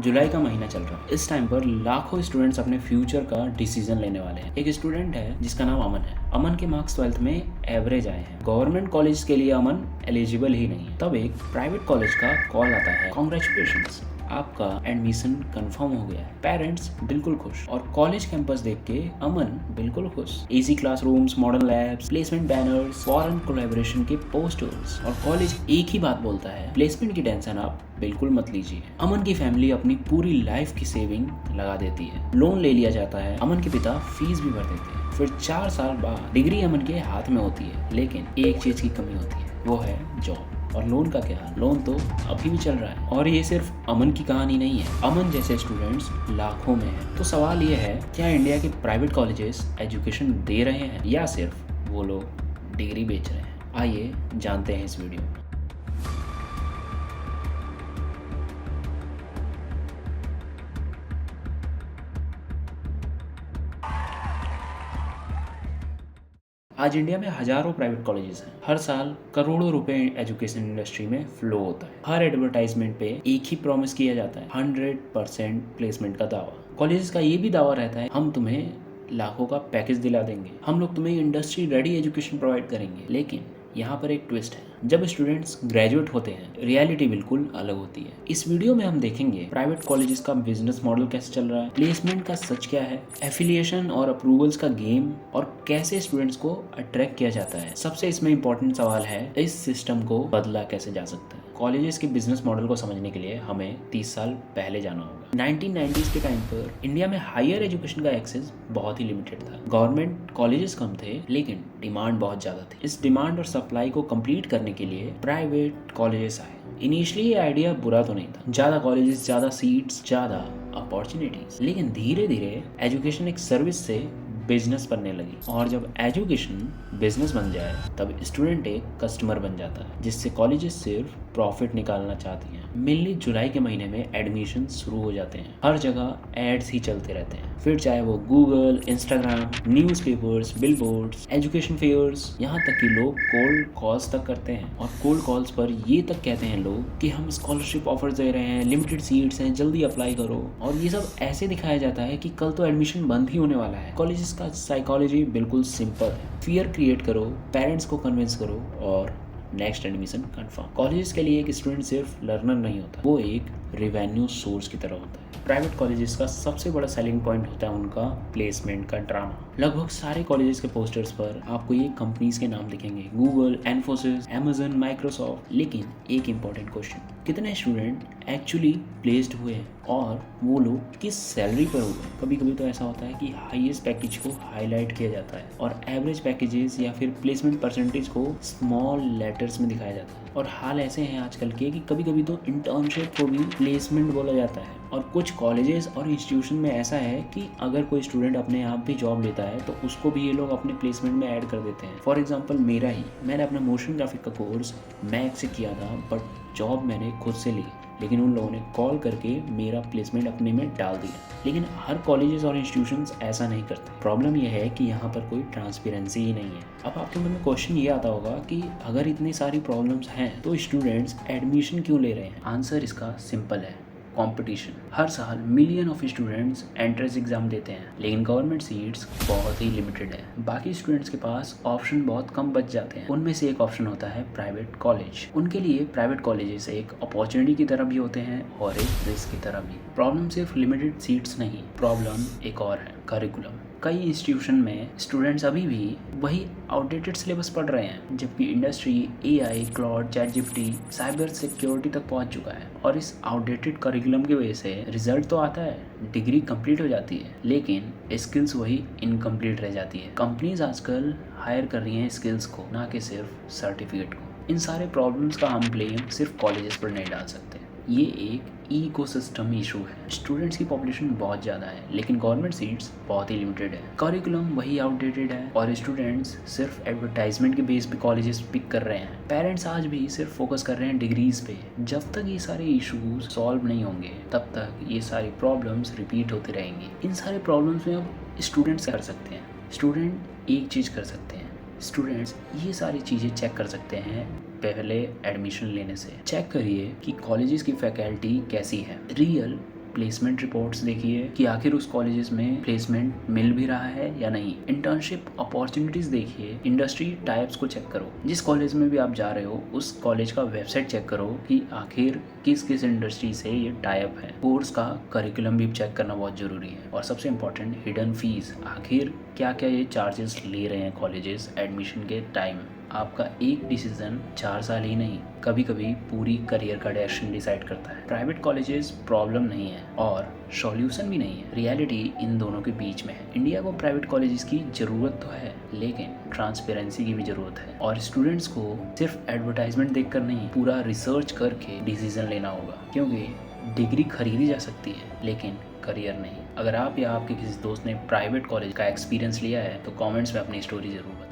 जुलाई का महीना चल रहा है। इस टाइम पर लाखों स्टूडेंट्स अपने फ्यूचर का डिसीजन लेने वाले हैं। एक स्टूडेंट है जिसका नाम अमन है। अमन के मार्क्स 12th में एवरेज आए हैं। गवर्नमेंट कॉलेज के लिए अमन एलिजिबल ही नहीं है। तब एक प्राइवेट कॉलेज का कॉल आता है, कांग्रेचुलेशंस, आपका एडमिशन कंफर्म हो गया है। पेरेंट्स बिल्कुल खुश और कॉलेज कैंपस देख के अमन बिल्कुल खुश। AC classrooms, modern labs, placement banners, foreign collaboration के पोस्टर्स और कॉलेज एक ही बात बोलता है, प्लेसमेंट की टेंशन आप बिल्कुल मत लीजिए। अमन की फैमिली अपनी पूरी लाइफ की सेविंग लगा देती है। लोन ले लिया जाता है। अमन के पिता फीस भी भर देते हैं। फिर 4 साल बाद डिग्री अमन के हाथ में होती है, लेकिन एक चीज की कमी होती है, वो है जॉब। और लोन का क्या? लोन तो अभी भी चल रहा है। और ये सिर्फ अमन की कहानी नहीं है, अमन जैसे स्टूडेंट्स लाखों में हैं। तो सवाल ये है, क्या इंडिया के प्राइवेट कॉलेजेस एजुकेशन दे रहे हैं या सिर्फ वो लोग डिग्री बेच रहे हैं? आइए जानते हैं इस वीडियो में। आज इंडिया में हजारों प्राइवेट कॉलेजेस हैं। हर साल करोड़ों रुपए एजुकेशन इंडस्ट्री में फ्लो होता है। हर एडवर्टाइजमेंट पे एक ही प्रॉमिस किया जाता है, 100% प्लेसमेंट का दावा। कॉलेजेस का ये भी दावा रहता है, हम तुम्हें लाखों का पैकेज दिला देंगे, हम लोग तुम्हें इंडस्ट्री रेडी एजुकेशन प्रोवाइड करेंगे। लेकिन यहाँ पर एक ट्विस्ट है, जब स्टूडेंट्स ग्रेजुएट होते हैं रियलिटी बिल्कुल अलग होती है। इस वीडियो में हम देखेंगे प्राइवेट कॉलेजेस का बिजनेस मॉडल कैसे चल रहा है, प्लेसमेंट का सच क्या है, एफिलिएशन और अप्रूवल्स का गेम, और कैसे स्टूडेंट्स को अट्रैक्ट किया जाता है। सबसे इसमें इंपॉर्टेंट सवाल है, इस सिस्टम को बदला कैसे जा सकता है। कॉलेजेस के बिजनेस मॉडल को समझने के लिए हमें 30 साल पहले जाना होगा। 1990s के टाइम पर इंडिया में हायर एजुकेशन का एक्सेस बहुत ही लिमिटेड था। गवर्नमेंट कॉलेजेस कम थे, लेकिन डिमांड बहुत ज्यादा थी। इस डिमांड और सप्लाई को कंप्लीट करने के लिए प्राइवेट कॉलेजेस आए। इनिशियली ये आइडिया बुरा तो नहीं था, ज्यादा कॉलेजेस, ज्यादा सीट्स, ज्यादा अपॉर्चुनिटीज। लेकिन धीरे धीरे एजुकेशन एक सर्विस से बिजनेस बनने लगी, और जब एजुकेशन बिजनेस बन जाए तब स्टूडेंट एक कस्टमर बन जाता है, जिससे कॉलेजेस सिर्फ प्रॉफिट निकालना चाहती हैं। मेनली जुलाई के महीने में एडमिशन शुरू हो जाते हैं। हर जगह एड्स ही चलते रहते हैं, फिर चाहे वो Google, Instagram, newspapers, billboards, education fairs, यहाँ तक कि लोग कोल्ड कॉल्स तक करते हैं। और कोल्ड कॉल्स पर ये तक कहते हैं लोग कि हम स्कॉलरशिप ऑफर दे रहे हैं, लिमिटेड सीट्स हैं, जल्दी अप्लाई करो। और ये सब ऐसे दिखाया जाता है कि कल तो एडमिशन बंद ही होने वाला है। कॉलेजेस का साइकोलॉजी बिल्कुल सिंपल है, फियर क्रिएट करो, पेरेंट्स को कन्विंस करो और नेक्स्ट एडमिशन कंफर्म। कॉलेजेस के लिए एक स्टूडेंट सिर्फ लर्नर नहीं होता, वो एक रेवेन्यू सोर्स की तरह होता है। प्राइवेट कॉलेजेस का सबसे बड़ा सेलिंग पॉइंट होता है उनका प्लेसमेंट का ड्रामा। लगभग सारे कॉलेजेस के पोस्टर्स पर आपको ये कंपनीज के नाम दिखेंगे, गूगल, एनफोसिस, अमेजन, माइक्रोसॉफ्ट। लेकिन एक इम्पॉर्टेंट क्वेश्चन, कितने स्टूडेंट एक्चुअली प्लेस्ड हुए और वो लोग किस सैलरी पर हुए? कभी कभी तो ऐसा होता है कि हाईएस्ट पैकेज को हाईलाइट किया जाता है और एवरेज पैकेजेस या फिर प्लेसमेंट परसेंटेज को स्मॉल लेटर्स में दिखाया जाता है। और हाल ऐसे हैं आजकल के कि कभी कभी तो इंटर्नशिप को भी प्लेसमेंट बोला जाता है। और कुछ कॉलेजेस और इंस्टीट्यूशन में ऐसा है कि अगर कोई स्टूडेंट अपने आप भी जॉब लेता है तो उसको भी ये लोग अपने प्लेसमेंट में ऐड कर देते हैं। फॉर एग्जांपल मेरा ही, मैंने अपना मोशन ग्राफिक का कोर्स मैक से किया था, बट जॉब मैंने खुद से ली, लेकिन उन लोगों ने कॉल करके मेरा प्लेसमेंट अपने में डाल दिया। लेकिन हर कॉलेजेस और इंस्टीट्यूशंस ऐसा नहीं करते। प्रॉब्लम यह है कि यहाँ पर कोई ट्रांसपेरेंसी ही नहीं है। अब आपके मन में क्वेश्चन ये आता होगा कि अगर इतनी सारी प्रॉब्लम्स हैं तो स्टूडेंट्स एडमिशन क्यों ले रहे हैं? आंसर इसका सिंपल है, कंपटीशन। हर साल million of students entrance exam देते हैं, लेकिन गवर्नमेंट सीट्स बहुत ही लिमिटेड है। बाकी स्टूडेंट्स के पास ऑप्शन बहुत कम बच जाते हैं। उनमें से एक ऑप्शन होता है प्राइवेट कॉलेज। उनके लिए प्राइवेट कॉलेजेस एक अपॉर्चुनिटी की तरह भी होते हैं और एक रिस्क की तरह भी। प्रॉब्लम सिर्फ लिमिटेड सीट्स नहीं, प्रॉब्लम एक और है, करिकुलम। कई इंस्टीट्यूशन में स्टूडेंट्स अभी भी वही आउटडेटेड सिलेबस पढ़ रहे हैं, जबकि industry AI, cloud, ChatGPT, cyber security तक पहुंच चुका है। और इस आउटडेटेड करिकुलम की वजह से रिजल्ट तो आता है, डिग्री कंप्लीट हो जाती है, लेकिन स्किल्स वही इनकम्प्लीट रह जाती है। कंपनीज आजकल हायर कर रही हैं स्किल्स को, ना कि सिर्फ सर्टिफिकेट को। इन सारे प्रॉब्लम्स का हम ब्लेम सिर्फ कॉलेजेस पर नहीं डाल सकते। ये एक इकोसिस्टम इशू है। स्टूडेंट्स की पॉपुलेशन बहुत ज़्यादा है, लेकिन गवर्नमेंट सीट्स बहुत ही लिमिटेड है। करिकुलम वही आउटडेटेड है और स्टूडेंट्स सिर्फ एडवर्टाइजमेंट के बेस पे कॉलेजेस पिक कर रहे हैं। पेरेंट्स आज भी सिर्फ फोकस कर रहे हैं डिग्रीज पे। जब तक ये सारे इशूज सॉल्व नहीं होंगे तब तक ये सारी प्रॉब्लम्स रिपीट होती रहेंगी। इन सारे प्रॉब्लम्स में अब स्टूडेंट्स कर सकते हैं। स्टूडेंट एक चीज़ कर सकते हैं, स्टूडेंट्स ये सारी चीज़ें चेक कर सकते हैं पहले एडमिशन लेने से। चेक करिए कि कॉलेजेस की फैकल्टी कैसी है, रियल प्लेसमेंट रिपोर्ट्स देखिए कि आखिर उस कॉलेजेस में प्लेसमेंट मिल भी रहा है या नहीं। इंटर्नशिप अपॉर्चुनिटीज देखिए, इंडस्ट्री टाइप्स को चेक करो। जिस कॉलेज में भी आप जा रहे हो उस कॉलेज का वेबसाइट चेक करो कि आखिर किस किस इंडस्ट्री से ये टाइप है। कोर्स का करिकुलम भी चेक करना बहुत जरूरी है। और सबसे इम्पोर्टेंट, हिडन फीस, आखिर क्या क्या ये चार्जेस ले रहे हैं कॉलेजेस एडमिशन के टाइम। आपका एक डिसीजन 4 साल ही नहीं, कभी कभी पूरी करियर का डायरेक्शन डिसाइड करता है। प्राइवेट कॉलेजेस प्रॉब्लम नहीं है और सॉल्यूशन भी नहीं है, रियलिटी इन दोनों के बीच में है। इंडिया को प्राइवेट कॉलेजेस की ज़रूरत तो है, लेकिन ट्रांसपेरेंसी की भी ज़रूरत है। और स्टूडेंट्स को सिर्फ एडवर्टाइजमेंट देखकर नहीं, पूरा रिसर्च करके डिसीजन लेना होगा, क्योंकि डिग्री खरीदी जा सकती है लेकिन करियर नहीं। अगर आप या आपके किसी दोस्त ने प्राइवेट कॉलेज का एक्सपीरियंस लिया है तो कमेंट्स में अपनी स्टोरी जरूर